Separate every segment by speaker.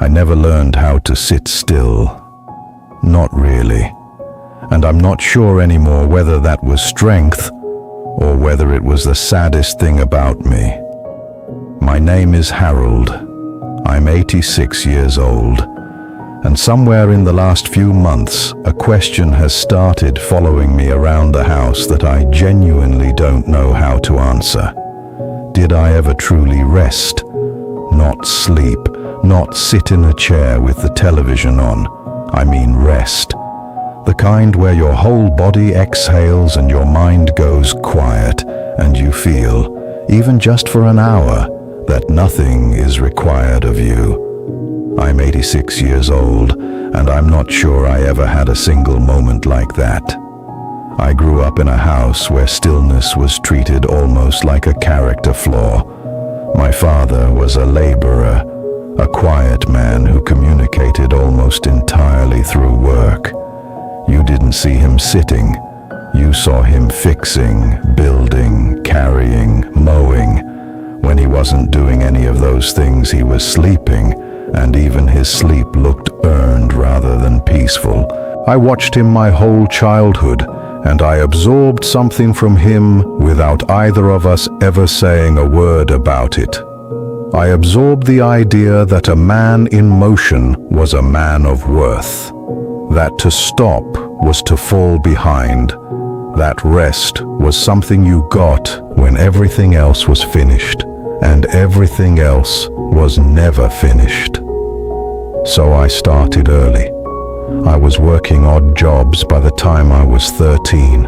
Speaker 1: I never learned how to sit still. Not really. And I'm not sure anymore whether that was strength or whether it was the saddest thing about me. My name is Harold. I'm 86 years old. And somewhere in the last few months, a question has started following me around the house that I genuinely don't know how to answer. Did I ever truly rest? Not sleep, not sit in a chair with the television on. I mean rest. The kind where your whole body exhales and your mind goes quiet, and you feel, even just for an hour, that nothing is required of you. I'm 86 years old, and I'm not sure I ever had a single moment like that. I grew up in a house where stillness was treated almost like a character flaw. My father was a laborer, a quiet man who communicated almost entirely through work. You didn't see him sitting. You saw him fixing, building, carrying, mowing. When he wasn't doing any of those things, he was sleeping, and even his sleep looked earned rather than peaceful. I watched him my whole childhood, and I absorbed something from him without either of us ever saying a word about it. I absorbed the idea that a man in motion was a man of worth, that to stop was to fall behind, that rest was something you got when everything else was finished, and everything else was never finished. So I started early. I was working odd jobs by the time I was 13,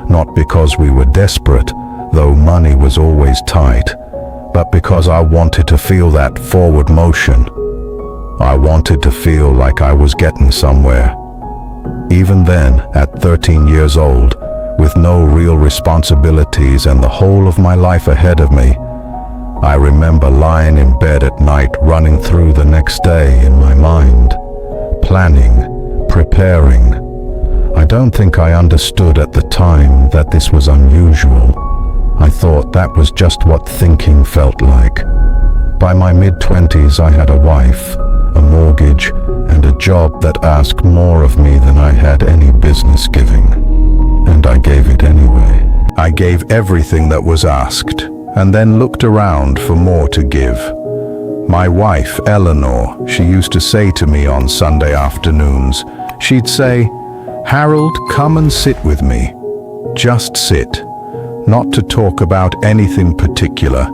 Speaker 1: not because we were desperate, though money was always tight, but because I wanted to feel that forward motion. I wanted to feel like I was getting somewhere. Even then, at 13 years old, with no real responsibilities and the whole of my life ahead of me, I remember lying in bed at night running through the next day in my mind, planning, preparing. I don't think I understood at the time that this was unusual. I thought that was just what thinking felt like. By my mid-20s, I had a wife, a mortgage, and a job that asked more of me than I had any business giving. And I gave it anyway. I gave everything that was asked, and then looked around for more to give. My wife, Eleanor, she used to say to me on Sunday afternoons, she'd say, "Harold, come and sit with me. Just sit. Not to talk about anything particular,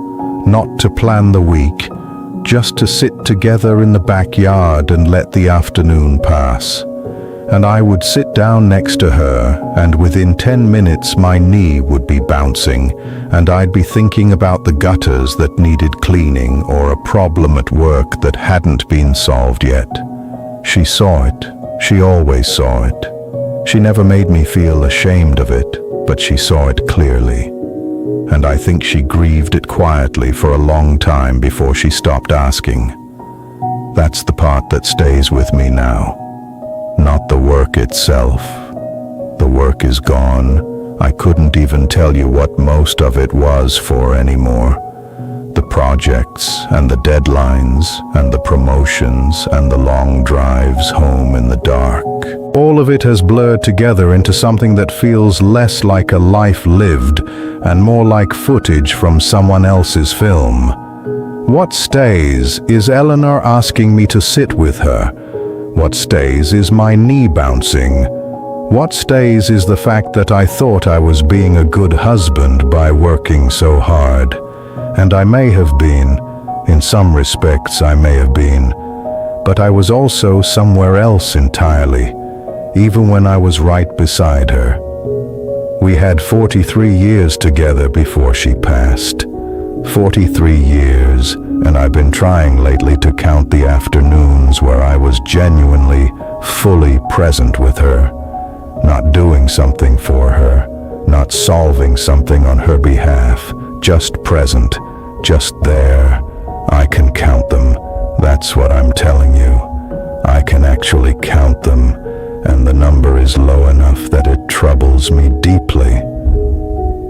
Speaker 1: not to plan the week, just to sit together in the backyard and let the afternoon pass." And I would sit down next to her, and within 10 minutes my knee would be bouncing, and I'd be thinking about the gutters that needed cleaning or a problem at work that hadn't been solved yet. She saw it. She always saw it. She never made me feel ashamed of it, but she saw it clearly. And I think she grieved it quietly for a long time before she stopped asking. That's the part that stays with me now. Not the work itself. The work is gone. I couldn't even tell you what most of it was for anymore. The projects and the deadlines and the promotions and the long drives home in the dark. All of it has blurred together into something that feels less like a life lived and more like footage from someone else's film. What stays is Eleanor asking me to sit with her. What stays is my knee bouncing. What stays is the fact that I thought I was being a good husband by working so hard. And I may have been. In some respects I may have been. But I was also somewhere else entirely, even when I was right beside her. We had 43 years together before she passed. 43 years, and I've been trying lately to count the afternoons where I was genuinely, fully present with her, not doing something for her, not solving something on her behalf, just present, just there. I can count them. That's what I'm telling you. I can actually count them, and the number is low enough that it troubles me deeply.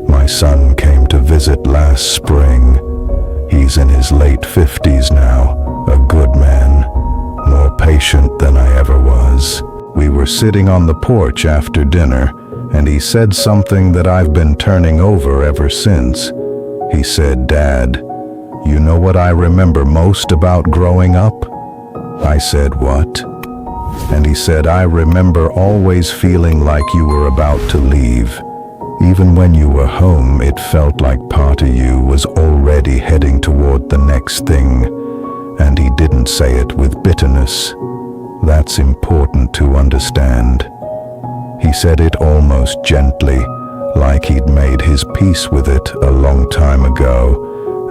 Speaker 1: My son came to visit last spring. He's in his late 50s now, a good man. patient than I ever was. We were sitting on the porch after dinner, and he said something that I've been turning over ever since. He said, "Dad, you know what I remember most about growing up?" I said, "What?" And he said, "I remember always feeling like you were about to leave. Even when you were home, it felt like part of you was already heading toward the next thing." And he didn't say it with bitterness. That's important to understand. He said it almost gently, like he'd made his peace with it a long time ago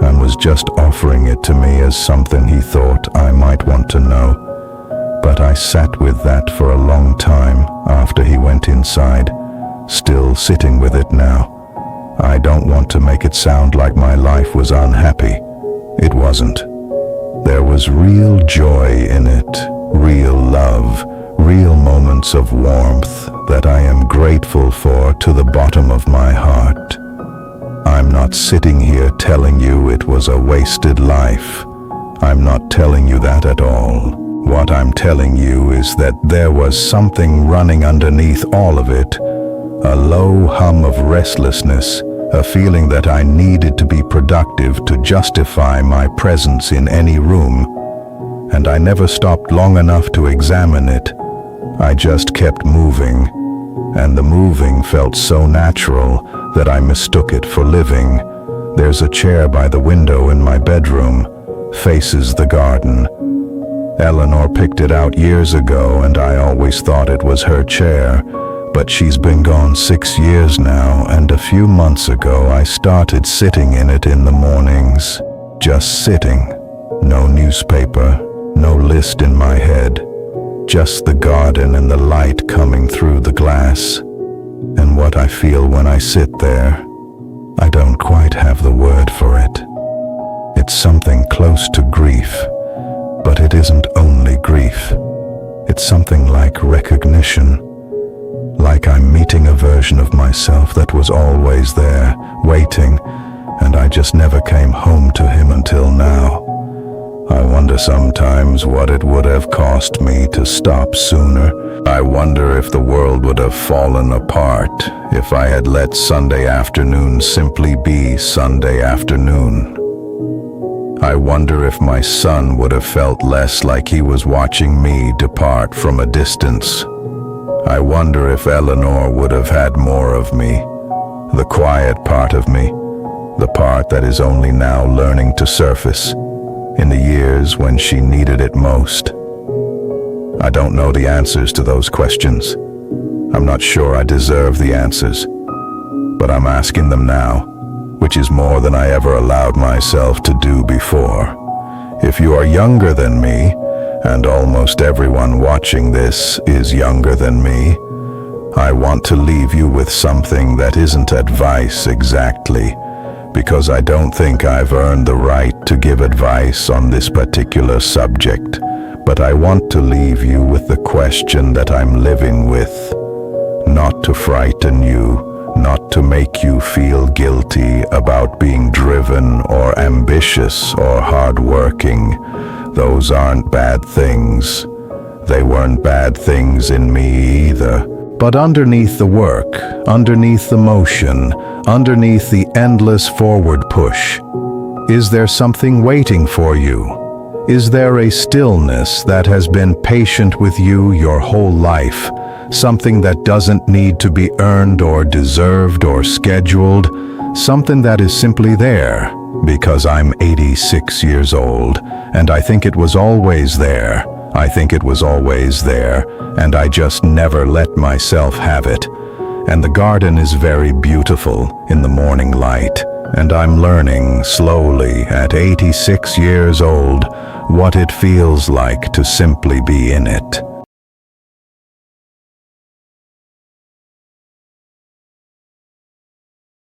Speaker 1: and was just offering it to me as something he thought I might want to know. But I sat with that for a long time after he went inside, still sitting with it now. I don't want to make it sound like my life was unhappy. It wasn't. There was real joy in it, real love, real moments of warmth that I am grateful for to the bottom of my heart. I'm not sitting here telling you it was a wasted life. I'm not telling you that at all. What I'm telling you is that there was something running underneath all of it, a low hum of restlessness, a feeling that I needed to be productive to justify my presence in any room. And I never stopped long enough to examine it. I just kept moving, and the moving felt so natural that I mistook it for living. There's a chair by the window in my bedroom, faces the garden. Eleanor picked it out years ago, and I always thought it was her chair, but she's been gone 6 years now, and a few months ago I started sitting in it in the mornings. Just sitting. No newspaper, no list in my head. Just the garden and the light coming through the glass. And what I feel when I sit there, I don't quite have the word for it. It's something close to grief, but it isn't only grief. It's something like recognition, like I'm meeting a version of myself that was always there, waiting, and I just never came home to him until now. I wonder sometimes what it would have cost me to stop sooner. I wonder if the world would have fallen apart if I had let Sunday afternoon simply be Sunday afternoon. I wonder if my son would have felt less like he was watching me depart from a distance. I wonder if Eleanor would have had more of me, the quiet part of me, the part that is only now learning to surface, in the years when she needed it most. I don't know the answers to those questions. I'm not sure I deserve the answers, but I'm asking them now, which is more than I ever allowed myself to do before. If you are younger than me, and almost everyone watching this is younger than me, I want to leave you with something that isn't advice exactly, because I don't think I've earned the right to give advice on this particular subject, but I want to leave you with the question that I'm living with, not to frighten you, not to make you feel guilty about being driven or ambitious or hardworking. Those aren't bad things. They weren't bad things in me either. But underneath the work, underneath the motion, underneath the endless forward push, is there something waiting for you? Is there a stillness that has been patient with you your whole life? Something that doesn't need to be earned or deserved or scheduled? Something that is simply there? Because I'm 86 years old, and I think it was always there. I think it was always there, and I just never let myself have it. And the garden is very beautiful in the morning light, and I'm learning slowly at 86 years old what it feels like to simply be in it.